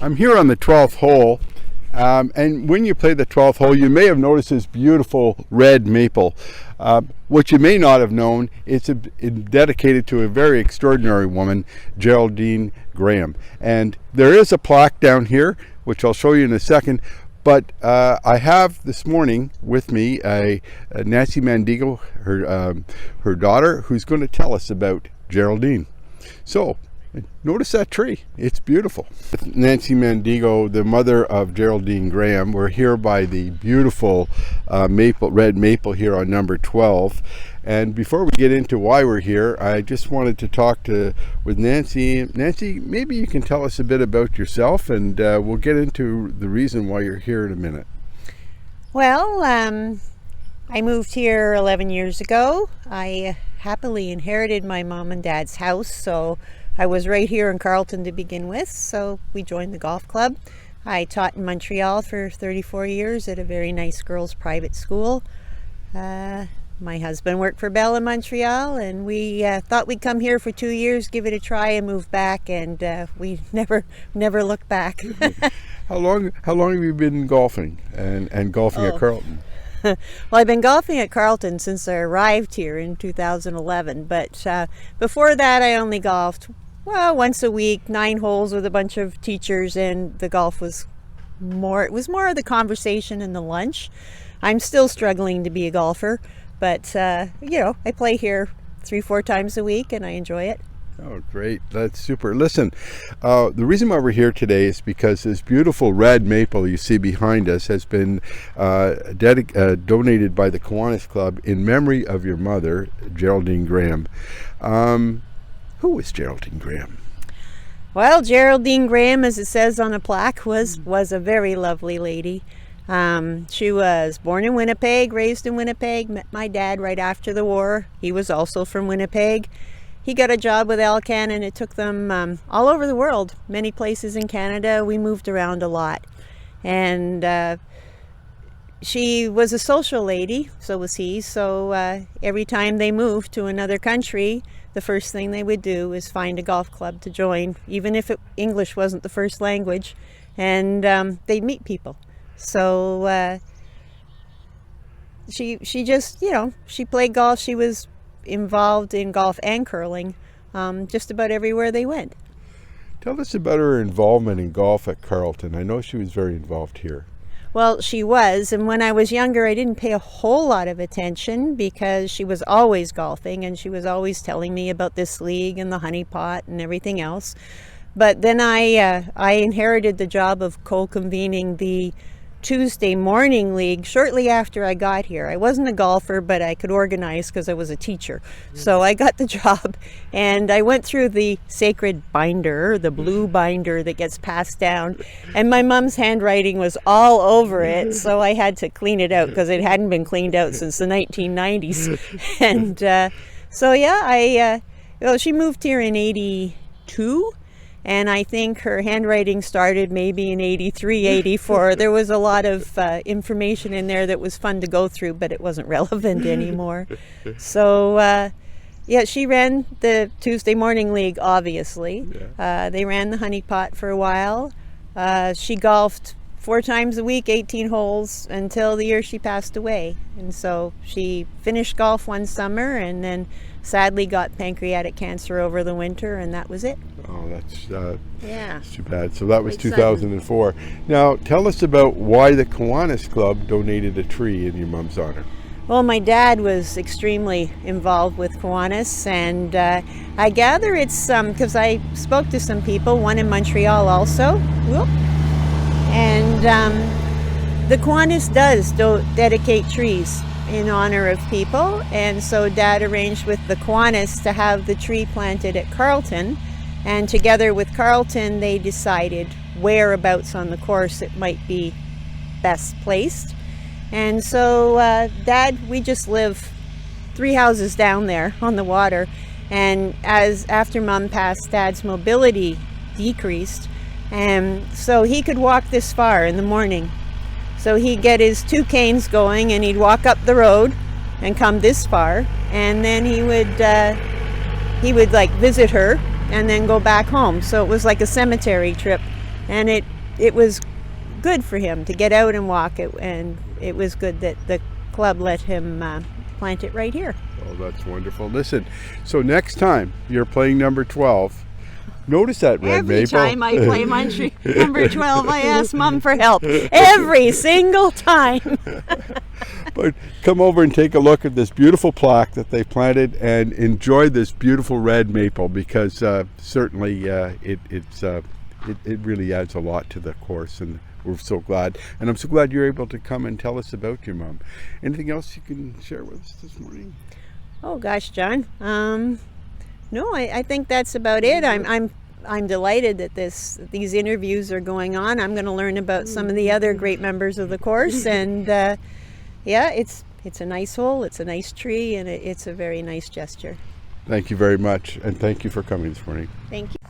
I'm here on the 12th hole, and when you play the 12th hole, you may have noticed this beautiful red maple. What you may not have known, it's dedicated to a very extraordinary woman, Geraldine Graham. And there is a plaque down here, which I'll show you in a second. But I have this morning with me Nancy Mandigo, her daughter, who's going to tell us about Geraldine. So, notice that tree. It's beautiful. Nancy Mandigo, the mother of Geraldine Graham. We're here by the beautiful red maple here on number 12. And before we get into why we're here, I just wanted to talk with Nancy. Nancy, maybe you can tell us a bit about yourself, and we'll get into the reason why you're here in a minute. Well, I moved here 11 years ago. I happily inherited my mom and dad's house, so I was right here in Carleton to begin with, so we joined the golf club. I taught in Montreal for 34 years at a very nice girls' private school. My husband worked for Bell in Montreal, and we thought we'd come here for 2 years, give it a try, and move back, and we never looked back. How long have you been golfing and golfing at Carleton? Well, I've been golfing at Carleton since I arrived here in 2011, but before that I only golfed, well, once a week, 9 holes with a bunch of teachers, and the golf was more of the conversation and the lunch. I'm still struggling to be a golfer, but I play here 3-4 times a week and I enjoy it. Oh, great. That's super. Listen, the reason why we're here today is because this beautiful red maple you see behind us has been donated by the Kiwanis Club in memory of your mother, Geraldine Graham. Who was Geraldine Graham? Well, Geraldine Graham, as it says on the plaque, was a very lovely lady. She was born in Winnipeg, raised in Winnipeg, met my dad right after the war. He was also from Winnipeg. He got a job with Alcan, and it took them all over the world, many places in Canada. We moved around a lot. And she was a social lady, so was he. So every time they moved to another country, the first thing they would do is find a golf club to join, even if English wasn't the first language, and they'd meet people. So she just, she played golf. She was involved in golf and curling just about everywhere they went. Tell us about her involvement in golf at Carleton. I know she was very involved here. Well, she was, and when I was younger, I didn't pay a whole lot of attention because she was always golfing, and she was always telling me about this league and the honey pot and everything else. But then I inherited the job of co-convening the Tuesday morning league shortly after I got here. I wasn't a golfer, but I could organize because I was a teacher. So I got the job, and I went through the sacred binder, the blue binder that gets passed down, and my mom's handwriting was all over it, so I had to clean it out because it hadn't been cleaned out since the 1990s. And she moved here in 82. And I think her handwriting started maybe in 83, 84. There was a lot of information in there that was fun to go through, but it wasn't relevant anymore. So, she ran the Tuesday Morning League, obviously. Yeah. They ran the honey pot for a while. She golfed 4 times a week, 18 holes, until the year she passed away. And so she finished golf one summer and then sadly got pancreatic cancer over the winter, and that was it. Oh, that's too bad. So that was 2004. Now, tell us about why the Kiwanis Club donated a tree in your mom's honor. Well, my dad was extremely involved with Kiwanis, and I gather it's because I spoke to some people, one in Montreal also. And the Kiwanis does dedicate trees in honor of people, and so Dad arranged with the Kiwanis to have the tree planted at Carleton, and together with Carleton they decided whereabouts on the course it might be best placed. And so Dad, we just live 3 houses down there on the water, and after Mom passed, Dad's mobility decreased, and so he could walk this far in the morning. So he'd get his 2 canes going and he'd walk up the road and come this far, and then he would like visit her and then go back home. So it was like a cemetery trip. and it was good for him to get out and walk it, and it was good that the club let him plant it right here. Oh, that's wonderful. Listen, so next time you're playing number 12, notice that red Every maple. time I play my tree, number 12, I ask Mom for help. Every single time. But come over and take a look at this beautiful plaque that they planted and enjoy this beautiful red maple, because certainly it really adds a lot to the course, and we're so glad. And I'm so glad you're able to come and tell us about your mom. Anything else you can share with us this morning? Oh gosh, John. No, I think that's about it. I'm delighted that these interviews are going on. I'm going to learn about some of the other great members of the course, and yeah, it's a nice hole, it's a nice tree, and it's a very nice gesture. Thank you very much, and thank you for coming this morning. Thank you.